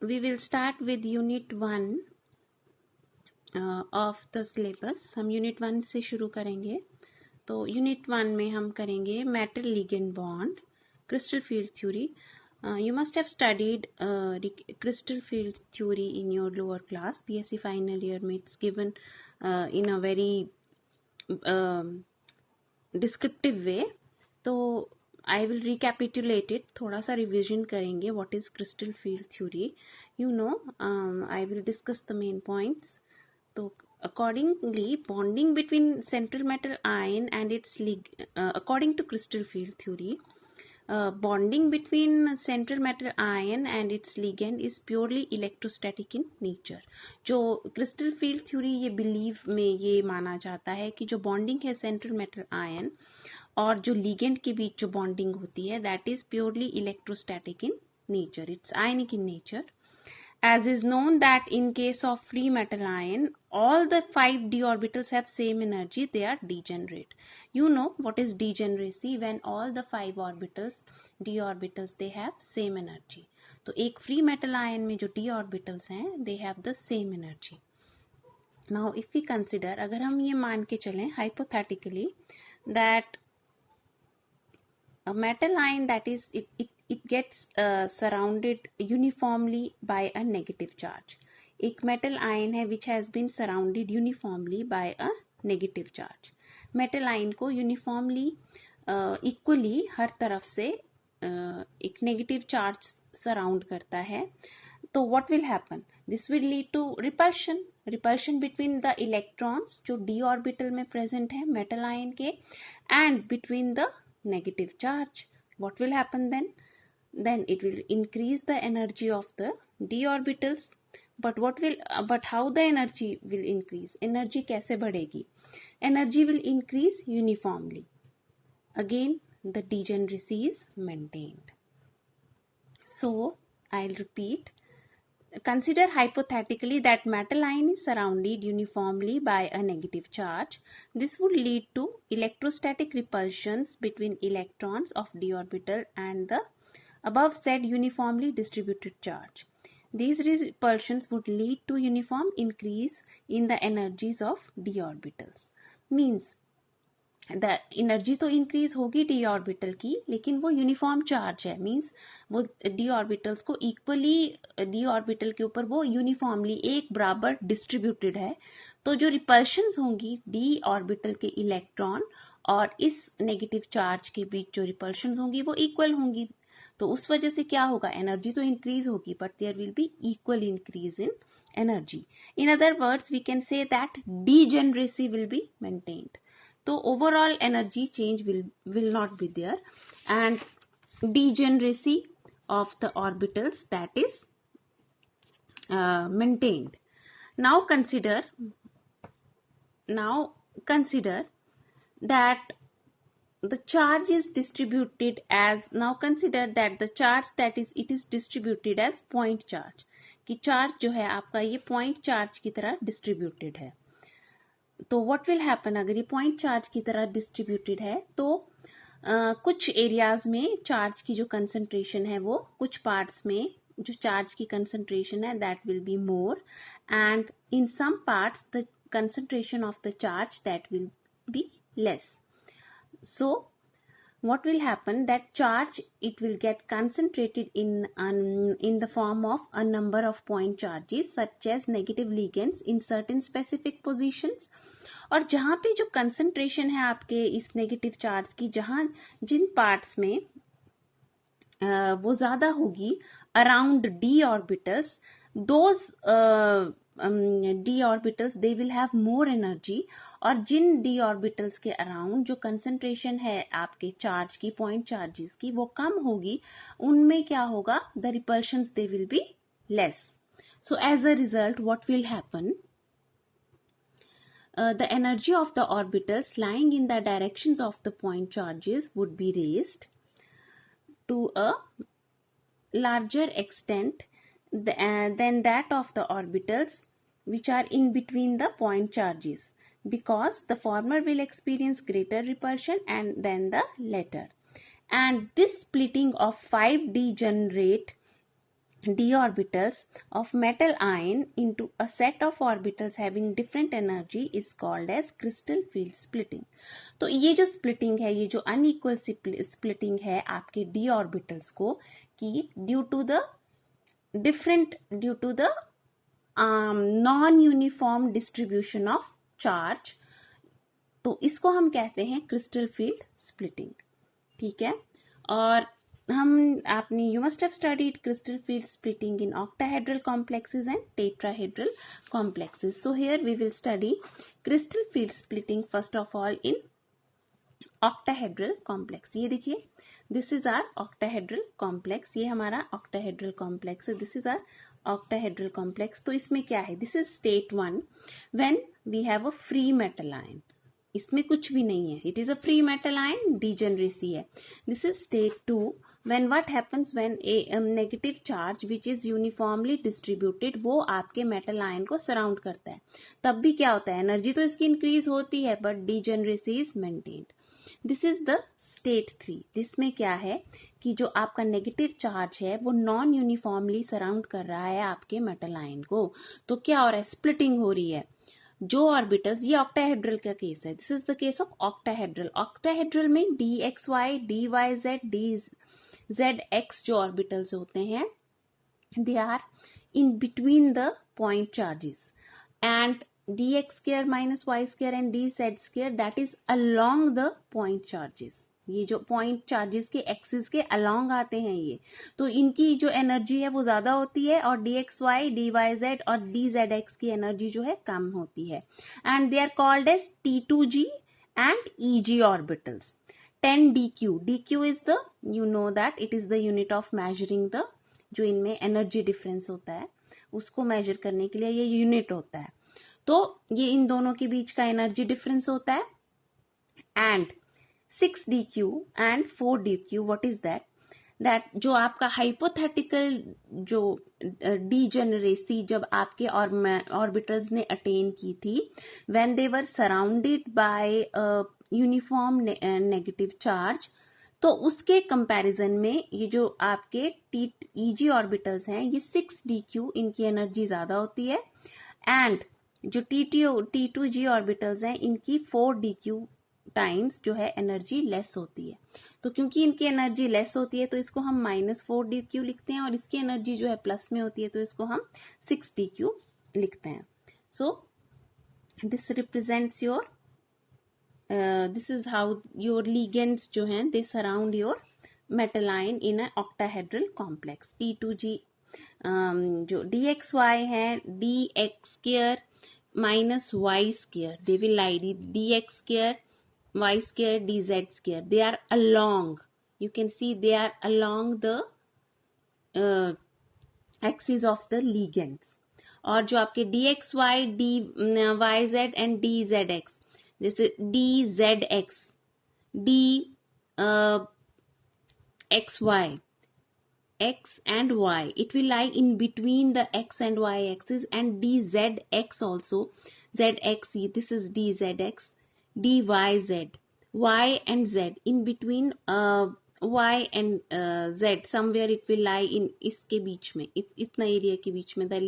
we will start with unit 1 of the syllabus. हम unit 1 से शुरू करेंगे. तो यूनिट 1 में हम करेंगे metal ligand bond, crystal field theory. You must have studied crystal field theory in your lower class. BSc final year में it's given in a very descriptive way. तो I will recapitulate it. थोड़ा सा revision करेंगे. What is crystal field theory? You know, I will discuss the main points. तो accordingly, bonding between central metal ion and its according to crystal field theory, bonding between central metal ion and its ligand is purely electrostatic in nature. जो crystal field theory ये believe में ये माना जाता है कि जो bonding है central metal ion और जो ligand के बीच जो bonding होती है, that is purely electrostatic in nature. It's ionic in nature. As is known that in case of free metal ion, all the 5 d orbitals have same energy, they are degenerate. You know what is degeneracy? When all the 5 orbitals, d orbitals, they have same energy. तो एक free metal ion में जो d orbitals हैं, they have the same energy. Now if we consider, अगर हम ये मान के चलें hypothetically that a metal ion, that is it gets surrounded uniformly by a negative charge. एक metal ion है which has been surrounded uniformly by a negative charge. metal ion को uniformly equally हर तरफ से एक negative charge surround करता है. तो what will happen? This will lead to repulsion between the electrons जो d orbital में present है metal ion के and between the negative charge. What will happen then? Then it will increase the energy of the d orbitals. But how the energy will increase? Energy कैसे बढ़ेगी? Energy will increase uniformly. Again, the degeneracy is maintained. So I'll repeat. Consider hypothetically that metal ion is surrounded uniformly by a negative charge. This would lead to electrostatic repulsions between electrons of d orbital and the above said uniformly distributed charge. These repulsions would lead to uniform increase in the energies of d orbitals. Means the energy तो increase होगी D orbital की, लेकिन वो uniform charge है. Means वो D orbitals को equally D orbital के ऊपर वो यूनिफॉर्मली एक बराबर डिस्ट्रीब्यूटेड है. तो जो रिपल्शंस होंगी डी ऑर्बिटल के इलेक्ट्रॉन और इस नेगेटिव चार्ज के बीच जो रिपल्शंस होंगी वो इक्वल होंगी. तो उस वजह से क्या होगा? एनर्जी तो इंक्रीज होगी but there will be equal increase in energy. In other words we can say that degeneracy will be maintained. तो overall energy change will not be there and degeneracy of the orbitals, that is maintained. Now consider that the charge is distributed as, now consider that the charge that is it is distributed as point charge. कि charge जो है आपका ये point charge की तरह distributed है. तो what will happen? अगर ये पॉइंट चार्ज की तरह डिस्ट्रीब्यूटेड है तो कुछ एरियाज में चार्ज की जो कंसंट्रेशन है वो कुछ पार्ट्स में जो चार्ज की कंसंट्रेशन है that will be more and in some parts the concentration of the charge that will be less. So what will happen? That charge, it will get concentrated in the form of a number of point charges such as negative ligands in certain specific positions. और जहाँ पे जो concentration है आपके इस negative charge की, जहाँ जिन parts में वो ज़्यादा होगी around d orbitals, those d orbitals they will have more energy. और जिन d orbitals के around जो concentration है आपके charge की, point charges की, वो कम होगी, उनमें क्या होगा? the repulsions they will be less. So as a result what will happen? The energy of the orbitals lying in the directions of the point charges would be raised to a larger extent than that of the orbitals which are in between the point charges, because the former will experience greater repulsion and than the latter. And this splitting of 5 degenerate d orbitals of metal ion into a set of orbitals having different energy is called as crystal field splitting. तो ये जो splitting है, ये जो unequal splitting है आपके d orbitals को कि due to the non uniform distribution of charge, तो इसको हम कहते हैं क्रिस्टल फील्ड स्प्लिटिंग. ठीक है. और आपने you must have studied crystal field splitting in octahedral complexes and tetrahedral complexes. So here we will study crystal field splitting first of all in octahedral complex. ये देखिए, this is our octahedral complex. ये हमारा octahedral complex है. This is our octahedral complex. तो इसमें क्या है? This is state 1 when we have a free metal ion. इसमें कुछ भी नहीं है. It is a free metal ion, degeneracy है. This is state 2 when what happens when a negative charge which is uniformly distributed वो आपके metal ion को surround करता है. तब भी क्या होता है? एनर्जी तो इसकी इंक्रीज होती है but degeneracy is maintained. This is the state 3. जिसमें क्या है कि जो आपका नेगेटिव चार्ज है वो नॉन यूनिफॉर्मली सराउंड कर रहा है आपके मेटल आयन को. तो क्या हो रहा है? स्प्लिटिंग हो रही है. जो ऑर्बिटल्स, ये ऑक्टाहेड्रल का केस है. This is the case of octahedral. Octahedral में D X Y, D Y Z, D Z X जो ऑर्बिटल्स होते हैं they are in between the point charges, and dx square minus y square and dz square that is along the point charges. ये जो point charges के axis के along आते हैं ये, तो इनकी जो एनर्जी है वो ज्यादा होती है और dxy, dyz और dzx की एनर्जी जो है कम होती है. And they are called as T2g and EG orbitals. 10 dq. dq is the, you know that it is the unit of measuring the, जो इनमें एनर्जी डिफरेंस होता है उसको मेजर करने के लिए ये यूनिट होता है. तो ये इन दोनों के बीच का एनर्जी डिफरेंस होता है. And 6 dq and 4 dq, what is that? That जो आपका हाइपोथेटिकल जो डीजेनरेसी जब आपके ऑर्बिटल्स ने अटेन की थी when they were surrounded by uniform negative charge, तो उसके कंपैरिजन में ये जो आपके EG ऑर्बिटल्स हैं ये 6 dq, इनकी एनर्जी ज्यादा होती है. एंड जो T2G ऑर्बिटल्स हैं इनकी 4 dq टाइम्स जो है एनर्जी लेस होती है. तो क्योंकि इनकी एनर्जी लेस होती है तो इसको हम -4 dq लिखते हैं, और इसकी एनर्जी जो है प्लस में होती है तो इसको हम 6 dq लिखते हैं. So this represents your, this is how your ligands जो हैं they surround your metal ion in a octahedral complex. T2G जो dxy है, dx square minus y square, they will lie dx square, y square, dz square, they are along, you can see they are along the axis of the ligands. और जो आपके dxy, dyz and dzx, जैसे dzx, dxy, x and y, it will lie in between the x and y axis, and dzx also, zx, this is dzx, dyz, y and z, in between y and z, somewhere it will lie in इसके बीच में, इतना area के बीच में the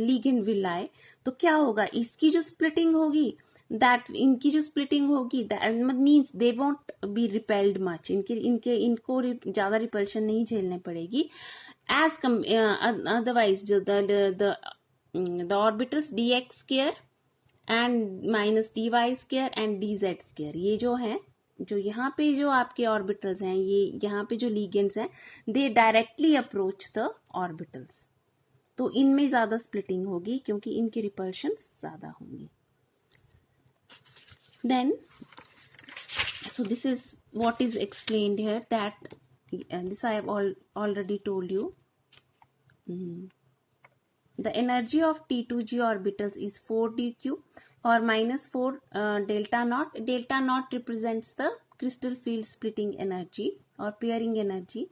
ligand will lie. तो क्या होगा? इसकी जो स्प्लिटिंग होगी, that इनकी जो स्प्लिटिंग होगी that means they won't be repelled much, इनको ज्यादा रिपल्शन नहीं झेलने पड़ेगी. as otherwise जो the orbitals dx square and minus dy square and dz square, ये जो है, जो यहाँ पे जो आपके ऑर्बिटल्स हैं, ये यहाँ पे जो लिगेंड्स हैं, दे डायरेक्टली अप्रोच द ऑर्बिटल्स, तो इनमें ज्यादा स्प्लिटिंग होगी क्योंकि इनकी रिपल्शन ज्यादा होंगी. Then, so this is what is explained here, that this I have already told you. The energy of T2G orbitals is 4 dq or -4 delta naught. Delta naught represents the crystal field splitting energy or pairing energy,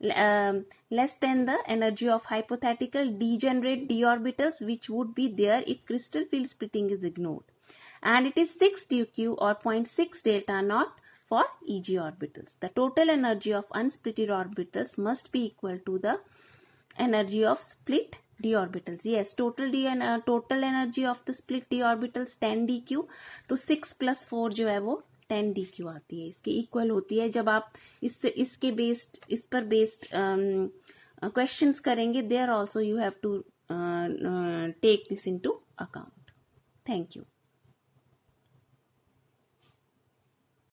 less than the energy of hypothetical degenerate d orbitals which would be there if crystal field splitting is ignored. And it is 6 dq or 0.6 delta naught for Eg orbitals. The total energy of unsplitted orbitals must be equal to the energy of split d orbitals. Yes, total energy of the split d orbitals 10 dq, तो 6 + 4 जो है वो 10 dq आती है, इसके equal होती है. जब आप इस पर बेस्ड क्वेश्चंस करेंगे, there also you have to take this into account. Thank you.